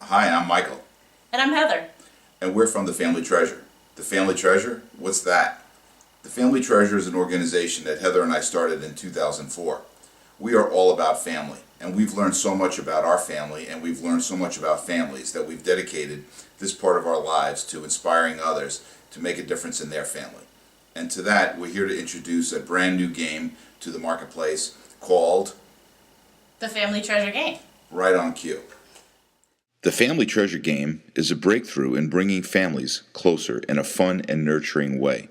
Hi, I'm Michael. And I'm Heather. And we're from the Family Treasure. The Family Treasure? What's that? The Family Treasure is an organization that Heather and I started in 2004. We are all about family, and we've learned so much about our family, and we've learned so much about families that we've dedicated this part of our lives to inspiring others to make a difference in their family. And to that, we're here to introduce a brand new game to the marketplace called The Family Treasure Game. Right on Cue. The Family Treasure Game is a breakthrough in bringing families closer in a fun and nurturing way.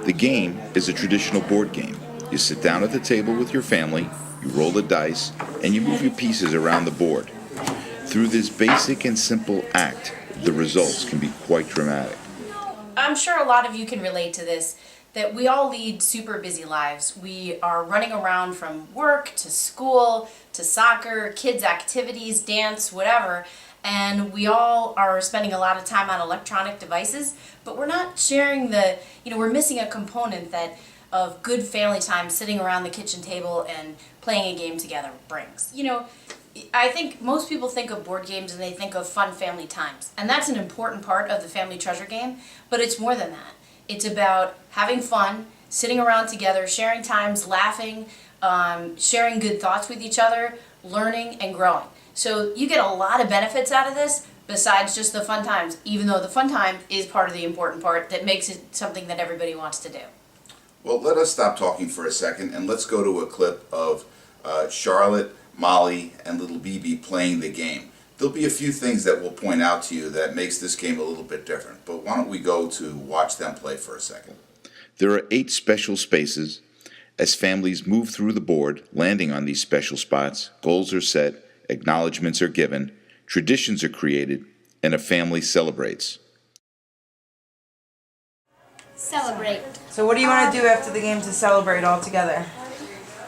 The game is a traditional board game. You sit down at the table with your family, you roll the dice, and you move your pieces around the board. Through this basic and simple act, the results can be quite dramatic. I'm sure a lot of you can relate to this, that we all lead super busy lives. We are running around from work to school to soccer, kids' activities, dance, whatever, and we all are spending a lot of time on electronic devices, but we're not sharing we're missing a component that of good family time sitting around the kitchen table and playing a game together brings. I think most people think of board games and they think of fun family times, and that's an important part of the Family Treasure Game, but it's more than that. It's about having fun, sitting around together, sharing times, laughing, sharing good thoughts with each other, learning and growing. So you get a lot of benefits out of this besides just the fun times, even though the fun time is part of the important part that makes it something that everybody wants to do. Well, let us stop talking for a second and let's go to a clip of Charlotte, Molly, and little BB playing the game. There'll be a few things that we'll point out to you that makes this game a little bit different, but why don't we go to watch them play for a second. There are 8 special spaces. As families move through the board, landing on these special spots, goals are set, acknowledgments are given, traditions are created, and a family celebrates. Celebrate. So what do you want to do after the game to celebrate all together?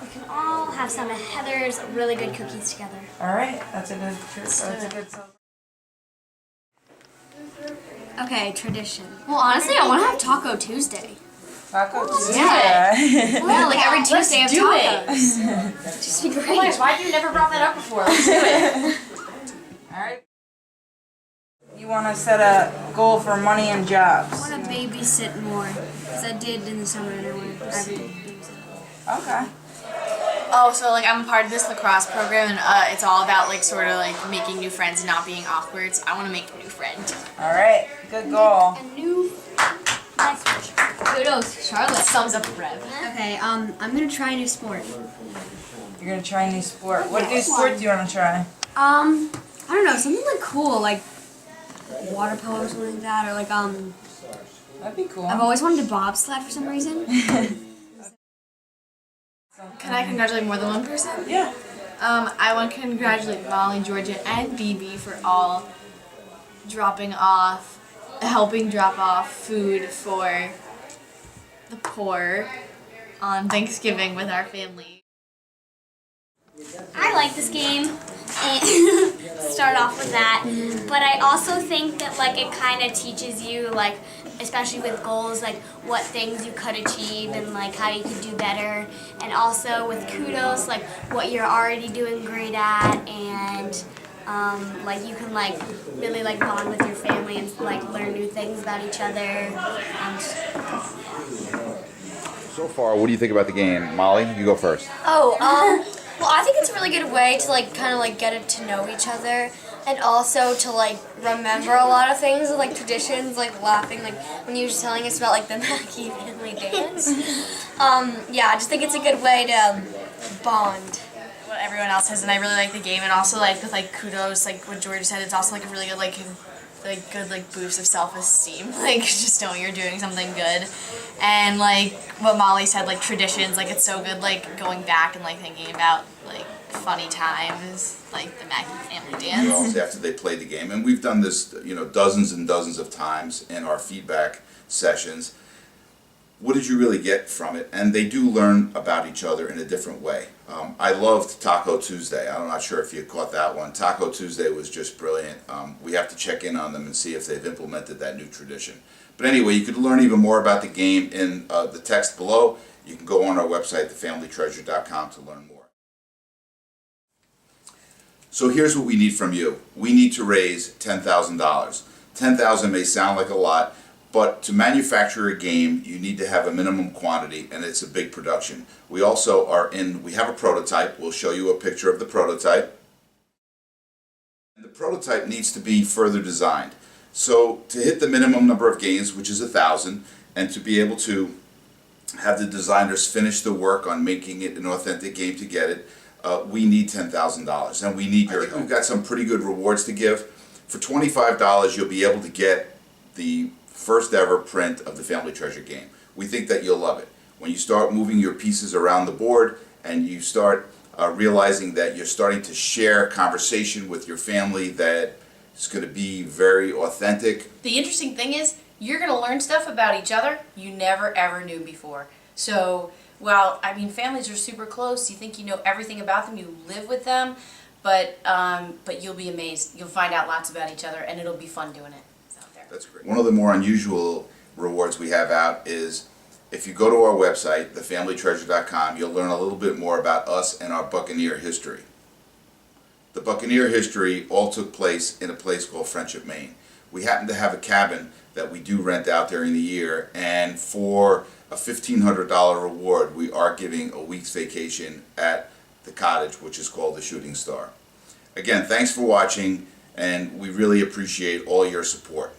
We can all have some of Heather's really good cookies together. All right, that's a good celebration. Okay, tradition. Well, honestly, I want to have Taco Tuesday. Taco Tuesday. Yeah. Yeah, like every Tuesday Let's of do tacos. Just be great. Why have you never brought that up before? Let's do it. All right. You want to set a goal for money and jobs. I want to babysit more, because I did in the summer and I want to babysit. Okay. Oh, so like I'm a part of this lacrosse program, and it's all about like sort of like making new friends and not being awkward. So I want to make a new friend. All right. Good goal. A new nice one. Kudos, Charlotte. Sums up the Rev. Okay, I'm gonna try a new sport. You're gonna try a new sport. What new sport do you want to try? I don't know, something like cool, like water polo or something like that, or like That'd be cool. I've always wanted to bobsled for some reason. Can I congratulate more than one person? Yeah. I want to congratulate Molly, Georgia, and BB for all helping drop off food for the poor on Thanksgiving with our family. I like this game. Start off with that, but I also think that like it kind of teaches you, like especially with goals, like what things you could achieve and like how you could do better, and also with kudos, like what you're already doing great at, and like you can like really like bond with your family and like learn new things about each other. And So far, what do you think about the game? Molly, you go first. Well, I think it's a really good way to like kind of like get it to know each other, and also to like remember a lot of things, like traditions, like laughing, like when you were telling us about like the Mackey family dance. Yeah, I just think it's a good way to bond. What everyone else has, and I really like the game, and also like with like kudos, like what Georgia said, it's also like a really good good boost of self-esteem, like just knowing you're doing something good. And like what Molly said, like traditions, like it's so good like going back and like thinking about like funny times, like the Mackey family dance. After they play the game, and we've done this dozens and dozens of times in our feedback sessions. What did you really get from it? And they do learn about each other in a different way. I loved Taco Tuesday. I'm not sure if you caught that one. Taco Tuesday was just brilliant. We have to check in on them and see if they've implemented that new tradition. But anyway, you could learn even more about the game in the text below. You can go on our website, thefamilytreasure.com, to learn more. So here's what we need from you. We need to raise $10,000. $10,000 may sound like a lot, but to manufacture a game, you need to have a minimum quantity, and it's a big production. We also we have a prototype. We'll show you a picture of the prototype. The prototype needs to be further designed. So to hit the minimum number of games, which is 1,000, and to be able to have the designers finish the work on making it an authentic game to get it, we need $10,000, and we need your help. We've got some pretty good rewards to give. For $25, you'll be able to get the first ever print of the Family Treasure game. We think that you'll love it. When you start moving your pieces around the board and you start realizing that you're starting to share conversation with your family that is going to be very authentic. The interesting thing is, you're going to learn stuff about each other you never ever knew before. So, well, I mean, families are super close. You think you know everything about them. You live with them, but you'll be amazed. You'll find out lots about each other, and it'll be fun doing it. Out there. That's great. One of the more unusual rewards we have out is if you go to our website, thefamilytreasure.com, you'll learn a little bit more about us and our Buccaneer history. The Buccaneer history all took place in a place called Friendship, Maine. We happen to have a cabin that we do rent out during the year, and for a $1,500 reward, we are giving a week's vacation at the cottage, which is called the Shooting Star. Again, thanks for watching, and we really appreciate all your support.